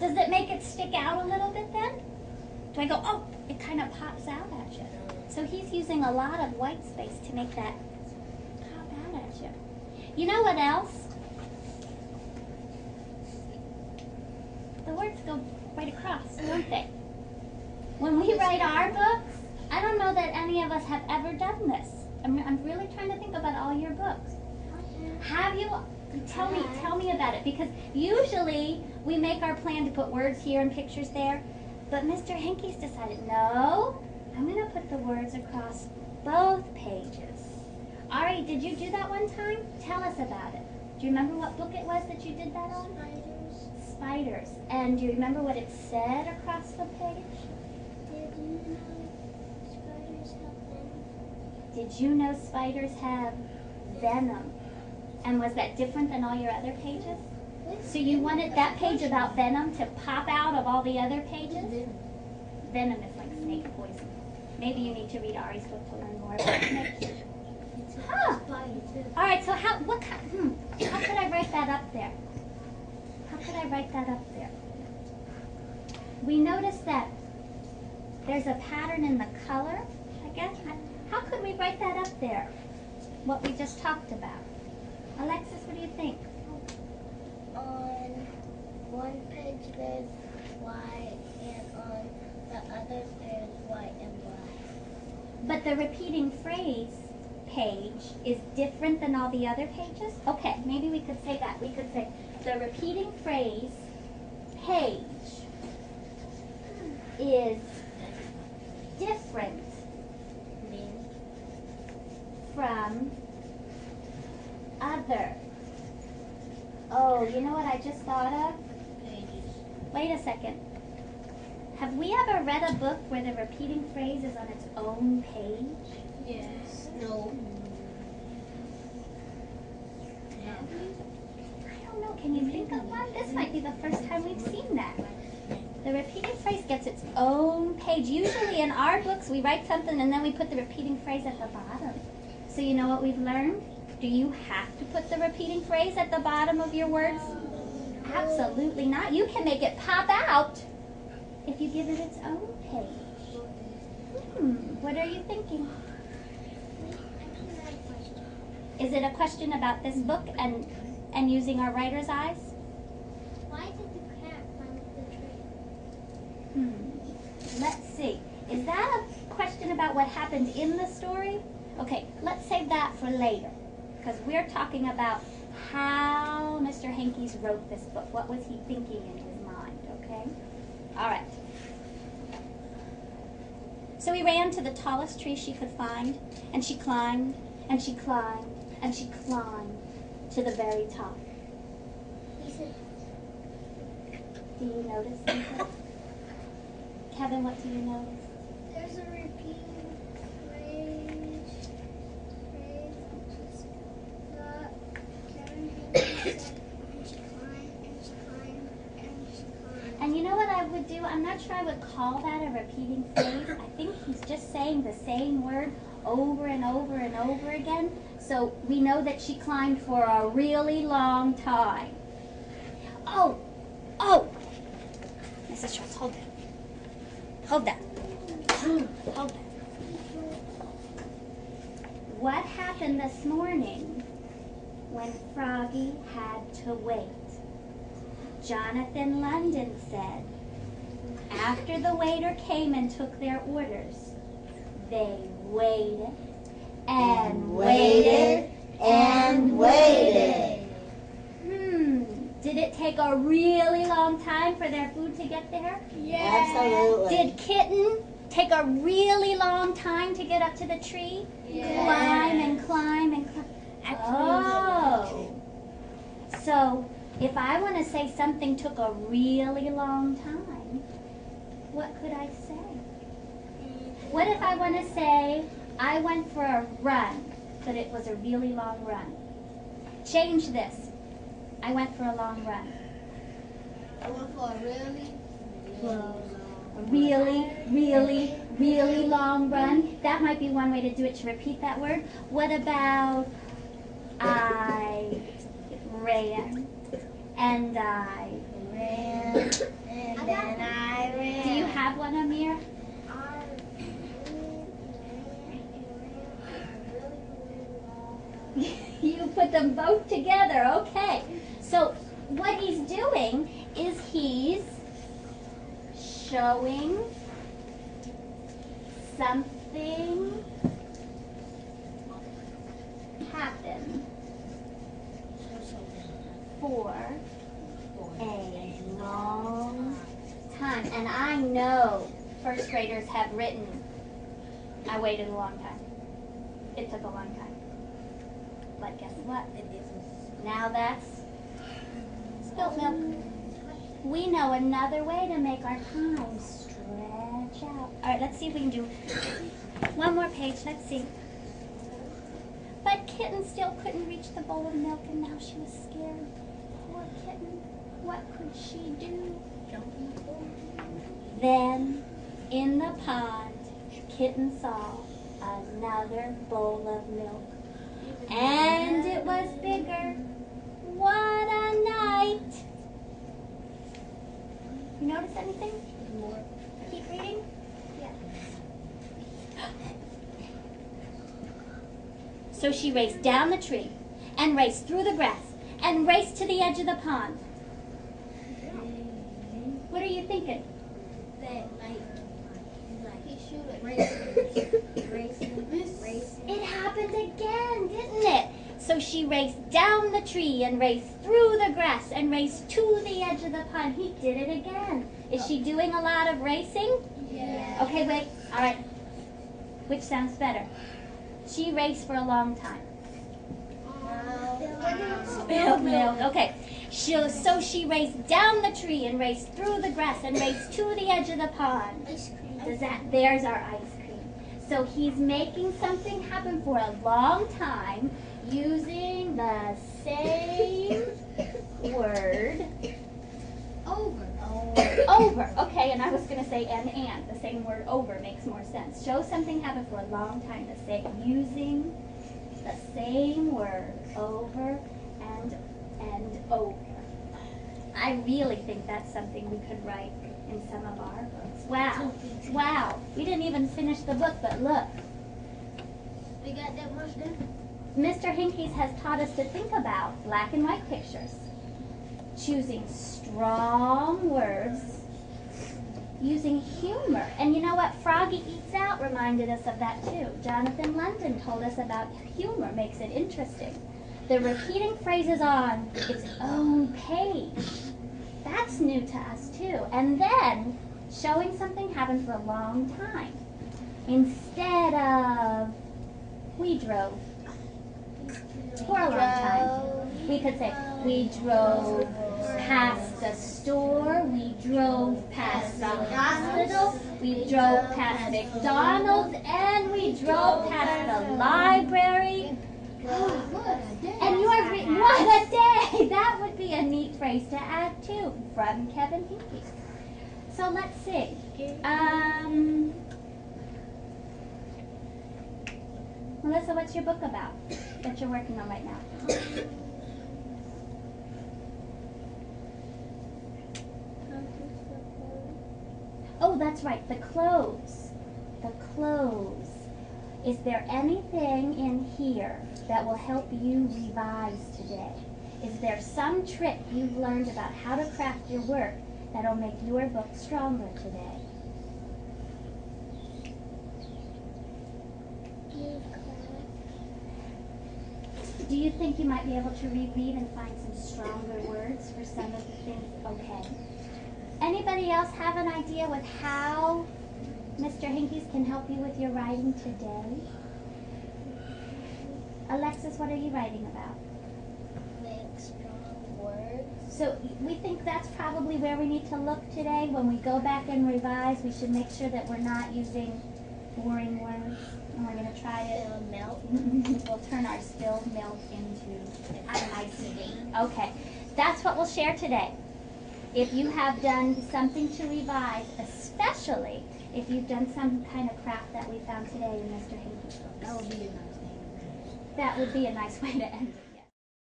Does it make it stick out a little bit then? Do I go, oh, it kind of pops out at you. So he's using a lot of white space to make that pop out at you. You know what else? The words go right across, don't they? When we write our books, I don't know that any of us have ever done this. I'm really trying to think about all your books. Have you? Tell me about it, because usually we make our plan to put words here and pictures there, but Mr. Henke's decided, no, I'm going to put the words across both pages. Ari, did you do that one time? Tell us about it. Do you remember what book it was that you did that on? Spiders. And do you remember what it said across the page? Did you know spiders have venom? And was that different than all your other pages? So you wanted that page about venom to pop out of all the other pages? Venom is like snake poison. Maybe you need to read Ari's book to learn more about snakes. Huh. All right, so how could I write that up there? How could I write that up there? We noticed that there's a pattern in the color, I guess. How could we write that up there? What we just talked about. Alexis, what do you think? On one page there's white, and on the other there's white and black. But the repeating phrase page is different than all the other pages? Okay, maybe we could say that. We could say the repeating phrase page is different from other. Oh, you know what I just thought of? Wait a second. Have we ever read a book where the repeating phrase is on its own page? Yes. No. I don't know. Can you think of one? This might be the first time we've seen that. The repeating phrase gets its own page. Usually in our books we write something and then we put the repeating phrase at the bottom. So you know what we've learned? Do you have to put the repeating phrase at the bottom of your words? Absolutely not. You can make it pop out if you give it its own page. What are you thinking? Is it a question about this book and using our writer's eyes? Why did the cat climb the tree? Let's see. Is that a question about what happened in the story? Okay, let's save that for later, because we're talking about how Mr. Henke's wrote this book. What was he thinking in his mind, okay? All right. So he ran to the tallest tree she could find, and she climbed, and she climbed, and she climbed to the very top. Do you notice something? Kevin, what do you notice? There's a repeating phrase which is Kevin Henke said, and she climbed, and she climbed, and she climbed. And you know what I would do? I'm not sure I would call that a repeating phrase. I think he's just saying the same word over and over and over again. So we know that she climbed for a really long time. Oh! Mrs. Schultz, hold that. Hold that. Hold that. What happened this morning when Froggy had to wait? Jonathan London said, after the waiter came and took their orders, they waited and waited and waited. Did it take a really long time for their food to get there? Yes. Absolutely. Did Kitten take a really long time to get up to the tree? Yes. Climb and climb and climb. Oh. So if I want to say something took a really long time, what could I say? What if I want to say I went for a run, but it was a really long run? Change this. I went for a long run. I went for a really long run. That might be one way to do it, to repeat that word. What about I ran and I ran them both together. Okay. So what he's doing is he's showing something happen for a long time. And I know first graders have written, I waited a long time. It took a long time. But guess what? Now that's spilt milk. We know another way to make our time stretch out. All right, let's see if we can do one more page. Let's see. But Kitten still couldn't reach the bowl of milk, and now she was scared. Poor Kitten. What could she do? Then, in the pond, Kitten saw another bowl of milk. And it was bigger. What a night! You notice anything? Keep reading? Yeah. So she raced down the tree, and raced through the grass, and raced to the edge of the pond. What are you thinking? It happened again, didn't it? So she raced down the tree and raced through the grass and raced to the edge of the pond. He did it again. Is she doing a lot of racing? Yeah. Okay, wait. All right. Which sounds better? She raced for a long time. Spilled milk. Okay. So she raced down the tree and raced through the grass and raced to the edge of the pond. There's our ice cream. So he's making something happen for a long time using the same word. Over. Okay, and I was going to say and. The same word over makes more sense. Show something happen for a long time. The same, using the same word over and over. I really think that's something we could write in some of our books. Wow. Wow. We didn't even finish the book, but look. We got that much done? Mr. Hinkes has taught us to think about black and white pictures, choosing strong words, using humor. And you know what? Froggy Eats Out reminded us of that too. Jonathan London told us about humor makes it interesting. The repeating phrases on its own page. That's new to us too. And then showing something happened for a long time. Instead of we drove for a long time. We could say we drove past the store, we drove past the hospital, we drove past McDonald's, and we drove past the library. And you're written, what a day! That would be a neat phrase to add too, from Kevin Hinkes. So let's see. Melissa, what's your book about that you're working on right now? Oh, that's right, the clothes. The clothes. Is there anything in here that will help you revise today? Is there some trick you've learned about how to craft your work that'll make your book stronger today? Do you think you might be able to reread and find some stronger words for some of the things? Okay. Anybody else have an idea with how Mr. Hinkes can help you with your writing today? Alexis, what are you writing about? Make strong words. So we think that's probably where we need to look today. When we go back and revise, we should make sure that we're not using boring words. And we're going to try to Spilled milk. we'll turn our spilled milk into icing. Okay, that's what we'll share today. If you have done something to revise, especially if you've done some kind of craft that we found today in Mr. Hinkes' book. That would be a nice name. That would be a nice way to end it.